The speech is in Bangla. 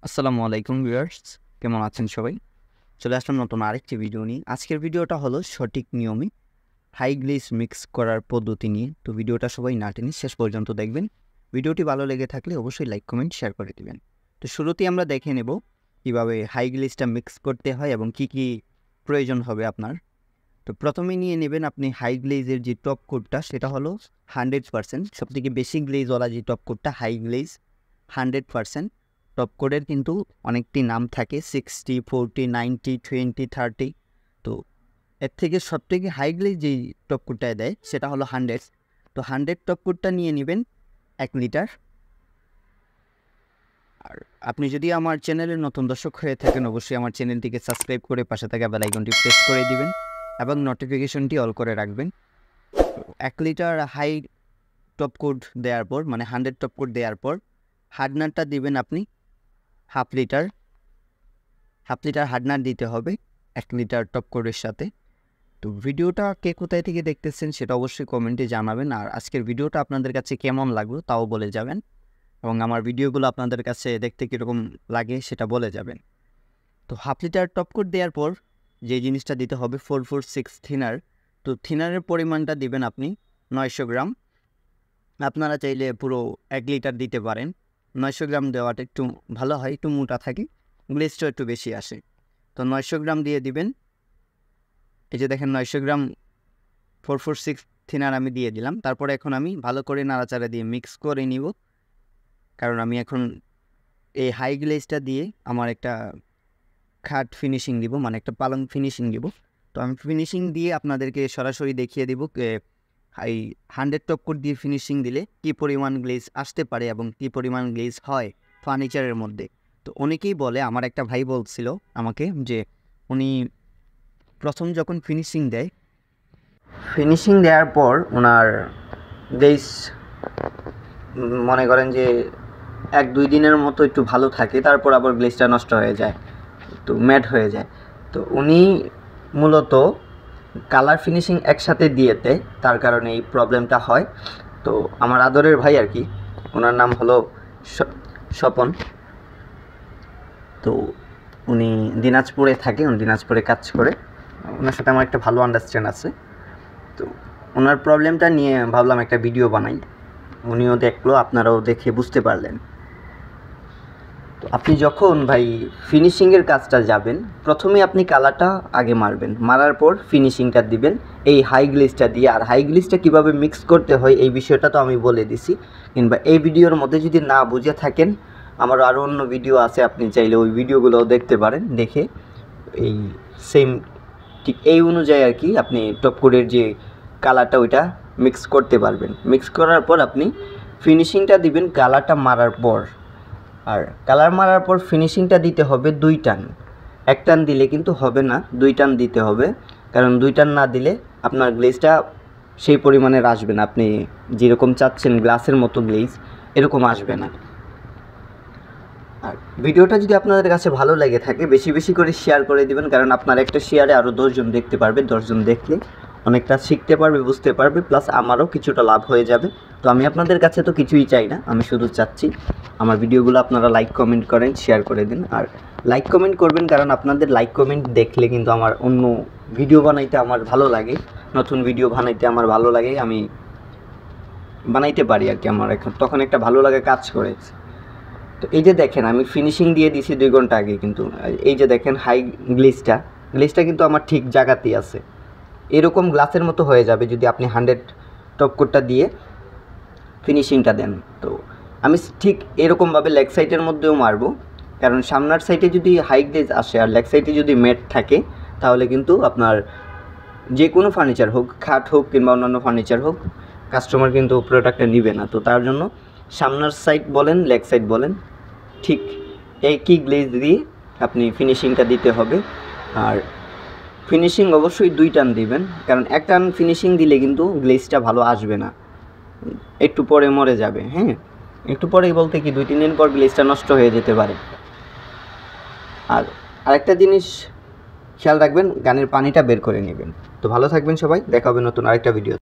আসসালামু আলাইকুম ভিউয়ার্স, কেমন আছেন সবাই? চলে আসলাম নতুন আরেকটি ভিডিও নিয়ে। আজকের ভিডিওটা হলো সঠিক নিয়মে হাই গ্লেজ মিক্স করার পদ্ধতি নিয়ে। তো ভিডিওটা সবাই না টেনে শেষ পর্যন্ত দেখবেন। ভিডিওটি ভালো লেগে থাকলে অবশ্যই লাইক, কমেন্ট, শেয়ার করে দিবেন। তো শুরুতেই আমরা দেখে নেব কীভাবে হাই গ্লেজটা মিক্স করতে হয় এবং কি কি প্রয়োজন হবে আপনার। তো প্রথমে নিয়ে নেবেন আপনি হাই গ্লেজের যে টপ কোটটা, সেটা হলো 100%। সবথেকে বেশি গ্লেজওয়ালা যে টপ কোটটা হাই গ্লেজ 100%। টপ কোডের কিন্তু অনেকটি নাম থাকে, 60, 40, 90, 20, 30। তো এর থেকে সবথেকে হাই গ্লেজ যেই টপ কোডটায় দেয় সেটা হলো 100। তো 100 টপ কোডটা নিয়ে নেবেন 1 লিটার। আর আপনি যদি আমার চ্যানেলের নতুন দর্শক হয়ে থাকেন, অবশ্যই আমার চ্যানেলটিকে সাবস্ক্রাইব করে পাশে থাকা বেল আইকনটি প্রেস করে দিবেন এবং নোটিফিকেশনটি অল করে রাখবেন। 1 লিটার হাই টপ কোড দেওয়ার পর, মানে 100 টপ কোড দেওয়ার পর হার্ডনারটা দিবেন আপনি হাফ লিটার হার্ডনার দিতে হবে 1 লিটার টপ কোডের সাথে। তো ভিডিওটা কে কোথায় থেকে দেখতেছেন সেটা অবশ্যই কমেন্টে জানাবেন। আর আজকের ভিডিওটা আপনাদের কাছে কেমন লাগলো তাও বলে যাবেন, এবং আমার ভিডিওগুলো আপনাদের কাছে দেখতে কীরকম লাগে সেটা বলে যাবেন। তো হাফ লিটার টপ কোড দেওয়ার পর যে জিনিসটা দিতে হবে 446 থিনার। তো থিনারের পরিমাণটা দিবেন আপনি 900 গ্রাম। আপনারা চাইলে পুরো 1 লিটার দিতে পারেন। 900 গ্রাম দেওয়াটা একটু ভালো হয়, একটু মোটা থাকে, গ্লেজটা একটু বেশি আসে। তো 900 গ্রাম দিয়ে দিবেন। এই যে দেখেন 900 গ্রাম 446 থিনার আমি দিয়ে দিলাম। তারপরে এখন আমি ভালো করে নাড়াচাড়া দিয়ে মিক্স করে নিব, কারণ আমি এখন এই হাই গ্লেজটা দিয়ে আমার একটা খাট ফিনিশিং দিব, মানে একটা পালং ফিনিশিং দিব। তো আমি ফিনিশিং দিয়ে আপনাদেরকে সরাসরি দেখিয়ে দেব হাই 100 টপ কোড দিয়ে ফিনিশিং দিলে কী পরিমাণ গ্লেজ আসতে পারে এবং কী পরিমাণ গ্লেজ হয় ফার্নিচারের মধ্যে। তো অনেকেই বলে, আমার একটা ভাই বলছিল আমাকে যে উনি প্রথম যখন ফিনিশিং দেওয়ার পর ওনার গ্লেজ মনে করেন যে 1-2 দিনের মতো একটু ভালো থাকে, তারপর আবার গ্লেজটা নষ্ট হয়ে যায়, তো ম্যাট হয়ে যায়। তো উনি মূলত কালার ফিনিশিং একসাথে দিয়েতে, তার কারণে এই প্রবলেমটা হয়। তো আমার আদরের ভাই আর কি, ওনার নাম হলো স্বপন। তো উনি দিনাজপুরে থাকে, উনি দিনাজপুরে কাজ করে। ওনার সাথে আমার একটা ভালো আন্ডারস্ট্যান্ড আছে। তো ওনার প্রবলেমটা নিয়ে ভাবলাম একটা ভিডিও বানাই, উনিও দেখলো, আপনারাও দেখে বুঝতে পারলেন। তো আপনি যখন ভাই ফিনিশিংয়ের কাজটা যাবেন, প্রথমে আপনি কালারটা আগে মারবেন, মারার পর ফিনিশিংটা দিবেন এই হাই গ্লেজটা দিয়ে। আর হাই গ্লেজটা কীভাবে মিক্স করতে হয় এই বিষয়টা তো আমি বলে দিছি, কিংবা এই ভিডিওর মধ্যে যদি না বুঝে থাকেন, আমার আরও অন্য ভিডিও আছে, আপনি চাইলে ওই ভিডিওগুলোও দেখতে পারেন। দেখে এই সেম ঠিক এই অনুযায়ী আর কি আপনি টপ কোডের যে কালারটা ওইটা মিক্স করতে পারবেন। মিক্স করার পর আপনি ফিনিশিংটা দিবেন কালারটা মারার পর। আর কালার মারার পর ফিনিশিংটা দিতে হবে 2 টান। 1 টান দিলে কিন্তু হবে না, 2 টান দিতে হবে, কারণ 2 টান না দিলে আপনার গ্লেজটা সেই পরিমাণের আসবে না, আপনি যেরকম চাচ্ছেন গ্লাসের মতো গ্লেজ এরকম আসবে না। আর ভিডিওটা যদি আপনাদের কাছে ভালো লেগে থাকে, বেশি বেশি করে শেয়ার করে দিবেন, কারণ আপনার একটা শেয়ারে আরও 10 জন দেখতে পারবে। 10 জন দেখলে অনেকটা শিখতে পারবে, বুঝতে পারবে, প্লাস আমারও কিছুটা লাভ হয়ে যাবে। তো আমি আপনাদের কাছে তো কিছুই চাই না, আমি শুধু চাচ্ছি আমার ভিডিওগুলো আপনারা লাইক কমেন্ট করেন, শেয়ার করে দিন। আর লাইক কমেন্ট করবেন, কারণ আপনাদের লাইক কমেন্ট দেখলে কিন্তু আমার অন্য ভিডিও বানাইতে আমার ভালো লাগে, নতুন ভিডিও বানাইতে আমার ভালো লাগে, আমি বানাইতে পারি আর কি, আমার এখন তখন একটা ভালো লাগে কাজ করে। তো এই যে দেখেন আমি ফিনিশিং দিয়ে দিছি 2 ঘন্টা আগে, কিন্তু এই যে দেখেন হাই গ্লেজটা কিন্তু আমার ঠিক জায়গাতেই আছে। এরকম গ্লাসের মতো হয়ে যাবে যদি আপনি 100 টপ কোটটা দিয়ে ফিনিশিংটা দেন। তো আমি ঠিক এরকমভাবে লেগ সাইডের মধ্যেও মারবো, কারণ সামনের সাইডে যদি হাই গ্লেজ আসে আর লেগ সাইডে যদি ম্যাট থাকে, তাহলে কিন্তু আপনার যে কোনো ফার্নিচার হোক, খাট হোক কিংবা অন্যান্য ফার্নিচার হোক, কাস্টমার কিন্তু প্রোডাক্টটা নেবে না। তো তার জন্য সামনের সাইড বলেন, লেগ সাইড বলেন, ঠিক একই গ্লেজ দিয়ে আপনি ফিনিশিংটা দিতে হবে। আর ফিনিশিং অবশ্যই 2 টান দিবেন, কারণ 1 টান ফিনিশিং দিলে কিন্তু গ্লেজটা ভালো আসবে না, একটু পরে মরে যাবে। হ্যাঁ, একটু পরেই বলতে কি 2-3 দিন পর গ্লেজটা নষ্ট হয়ে যেতে পারে। আর আরেকটা জিনিস খেয়াল রাখবেন, গানের পানিটা বের করে নেবেন। তো ভালো থাকবেন সবাই, দেখা হবে নতুন আরেকটা ভিডিও।